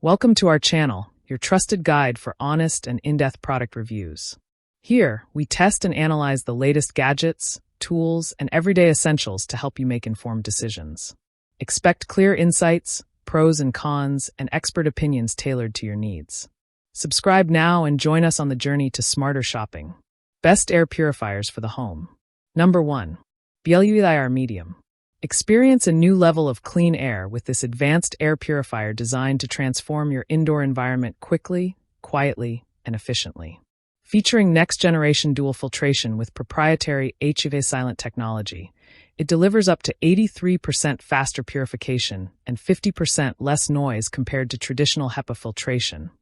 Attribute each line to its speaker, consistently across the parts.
Speaker 1: Welcome to our channel, your trusted guide for honest and in-depth product reviews. Here, we test and analyze the latest gadgets, tools, and everyday essentials to help you make informed decisions. Expect clear insights, pros and cons, and expert opinions tailored to your needs. Subscribe now and join us on the journey to smarter shopping. Best air purifiers for the home. Number 1. BLUEAIR Medium. Experience a new level of clean air with this advanced air purifier designed to transform your indoor environment quickly, quietly, and efficiently. Featuring next-generation dual filtration with proprietary HEVA silent technology, it delivers up to 83% faster purification and 50% less noise compared to traditional HEPA filtration,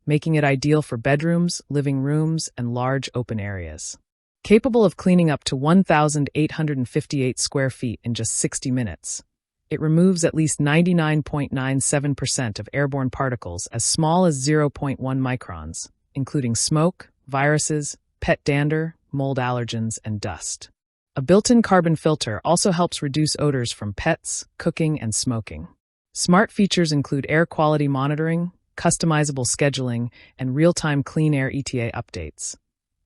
Speaker 1: making it ideal for bedrooms, living rooms, and large open areas. Capable of cleaning up to 1,858 square feet in just 60 minutes, it removes at least 99.97% of airborne particles as small as 0.1 microns, including smoke, viruses, pet dander, mold allergens, and dust. A built-in carbon filter also helps reduce odors from pets, cooking, and smoking. Smart features include air quality monitoring, customizable scheduling, and real-time clean air ETA updates,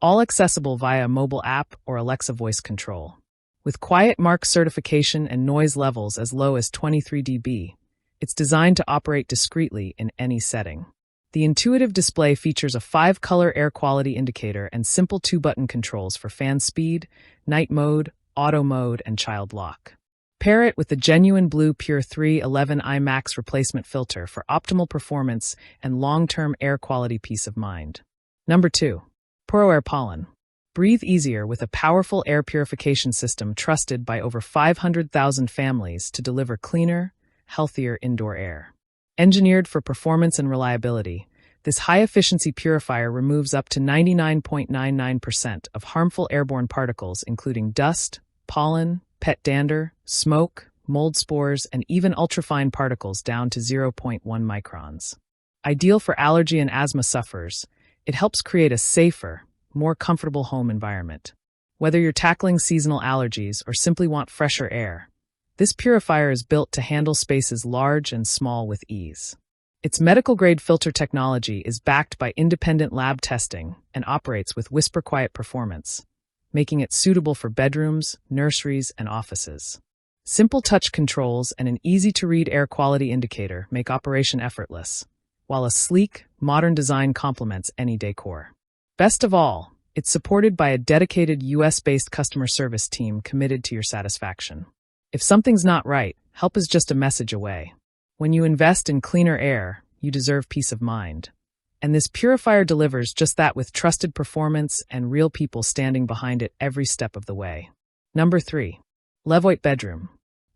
Speaker 1: all accessible via a mobile app or Alexa voice control. With Quiet Mark certification and noise levels as low as 23 dB, it's designed to operate discreetly in any setting. The intuitive display features a 5-color air quality indicator and simple 2-button controls for fan speed, night mode, auto mode, and child lock. Pair it with the genuine BLUEAIR 311i Max replacement filter for optimal performance and long-term air quality peace of mind. Number 2. PuroAir Pollen. Breathe easier with a powerful air purification system trusted by over 500,000 families to deliver cleaner, healthier indoor air. Engineered for performance and reliability, this high-efficiency purifier removes up to 99.99% of harmful airborne particles including dust, pollen, pet dander, smoke, mold spores, and even ultrafine particles down to 0.1 microns. Ideal for allergy and asthma sufferers, it helps create a safer, more comfortable home environment. Whether you're tackling seasonal allergies or simply want fresher air, this purifier is built to handle spaces large and small with ease. Its medical-grade filter technology is backed by independent lab testing and operates with whisper-quiet performance, making it suitable for bedrooms, nurseries, and offices. Simple touch controls and an easy-to-read air quality indicator make operation effortless, while a sleek, modern design complements any decor. Best of all, it's supported by a dedicated US-based customer service team committed to your satisfaction. If something's not right, help is just a message away. When you invest in cleaner air, you deserve peace of mind. And this purifier delivers just that with trusted performance and real people standing behind it every step of the way. Number 3. LEVOIT Bedroom.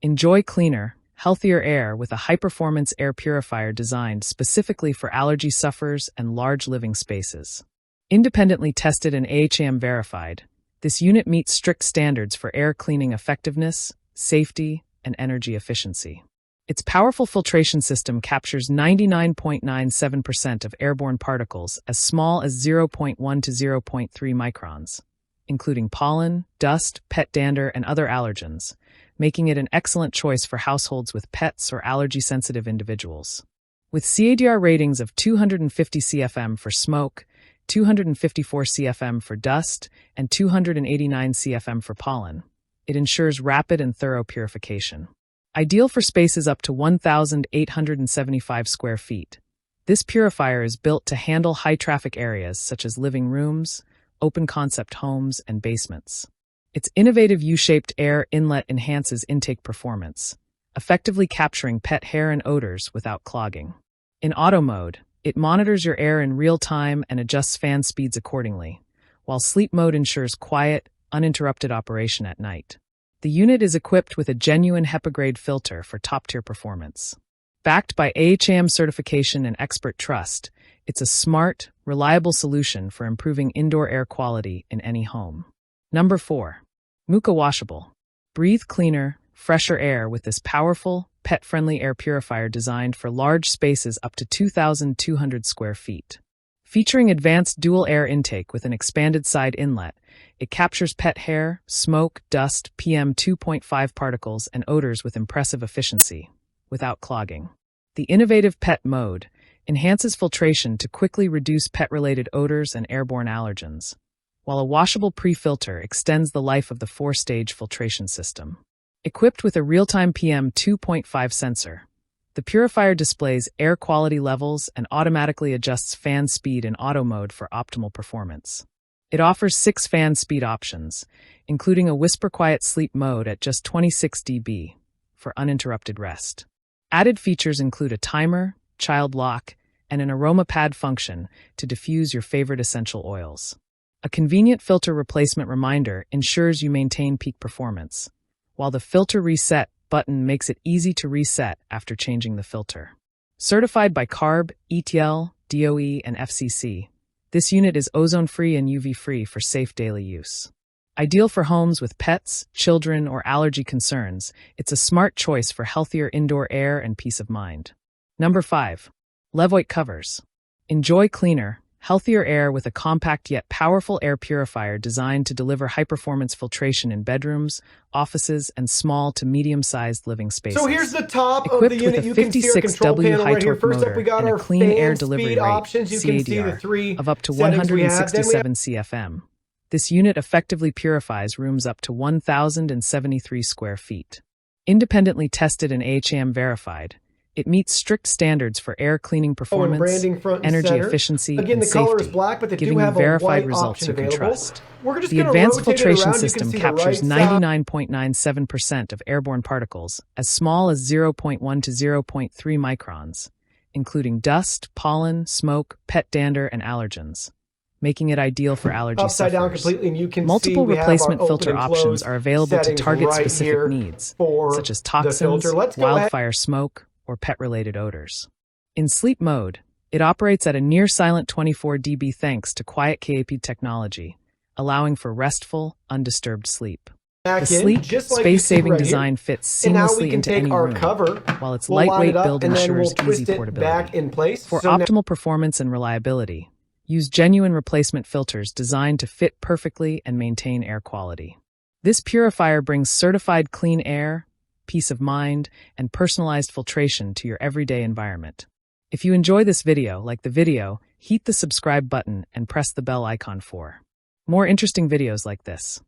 Speaker 1: Enjoy cleaner, healthier air with a high-performance air purifier designed specifically for allergy sufferers and large living spaces. Independently tested and AHAM verified, this unit meets strict standards for air cleaning effectiveness, safety, and energy efficiency. Its powerful filtration system captures 99.97% of airborne particles as small as 0.1 to 0.3 microns, including pollen, dust, pet dander, and other allergens, making it an excellent choice for households with pets or allergy-sensitive individuals. With CADR ratings of 250 CFM for smoke, 254 CFM for dust, and 289 CFM for pollen, it ensures rapid and thorough purification. Ideal for spaces up to 1,875 square feet, this purifier is built to handle high-traffic areas such as living rooms, open-concept homes, and basements. Its innovative U-shaped air inlet enhances intake performance, effectively capturing pet hair and odors without clogging. In auto mode, it monitors your air in real time and adjusts fan speeds accordingly, while sleep mode ensures quiet, uninterrupted operation at night. The unit is equipped with a genuine HEPA-grade filter for top-tier performance. Backed by AHAM certification and expert trust, it's a smart, reliable solution for improving indoor air quality in any home. Number 4. MOOKA Washable. Breathe cleaner, fresher air with this powerful, pet-friendly air purifier designed for large spaces up to 2,200 square feet. Featuring advanced dual air intake with an expanded side inlet, it captures pet hair, smoke, dust, PM 2.5 particles, and odors with impressive efficiency, without clogging. The innovative pet mode, enhances filtration to quickly reduce pet-related odors and airborne allergens, while a washable pre-filter extends the life of the 4-stage filtration system. Equipped with a real-time PM 2.5 sensor, the purifier displays air quality levels and automatically adjusts fan speed in auto mode for optimal performance. It offers 6 fan speed options, including a whisper-quiet sleep mode at just 26 dB for uninterrupted rest. Added features include a timer, child lock, and an aroma pad function to diffuse your favorite essential oils. A convenient filter replacement reminder ensures you maintain peak performance, while the filter reset button makes it easy to reset after changing the filter. Certified by CARB, ETL, DOE, and FCC, this unit is ozone-free and UV-free for safe daily use. Ideal for homes with pets, children, or allergy concerns, it's a smart choice for healthier indoor air and peace of mind. Number 5. LEVOIT Covers. Enjoy cleaner, healthier air with a compact yet powerful air purifier designed to deliver high-performance filtration in bedrooms, offices, and small to medium-sized living spaces.
Speaker 2: So here's the top of the unit. You can see our control panel right here. First up, we got our
Speaker 1: clean air delivery
Speaker 2: options. You can see the 3
Speaker 1: of up to 167 CFM. This unit effectively purifies rooms up to 1,073 square feet. Independently tested and AHAM verified, it meets strict standards for air cleaning performance, energy efficiency, and safety, giving you verified results you can trust. The advanced filtration system captures 99.97% of airborne particles, as small as 0.1 to 0.3 microns, including dust, pollen, smoke, pet dander, and allergens, making it ideal for allergy sufferers. Multiple replacement filter options are available to target specific needs, such as toxins, wildfire smoke, or pet-related odors. In sleep mode, it operates at a near-silent 24 dB thanks to quiet KAP technology, allowing for restful, undisturbed sleep. The sleek, space-saving design fits seamlessly into any room, while its lightweight build ensures easy portability. For optimal performance and reliability, use genuine replacement filters designed to fit perfectly and maintain air quality. This purifier brings certified clean air, peace of mind, and personalized filtration to your everyday environment. If you enjoy this video, like the video, hit the subscribe button and press the bell icon for more interesting videos like this.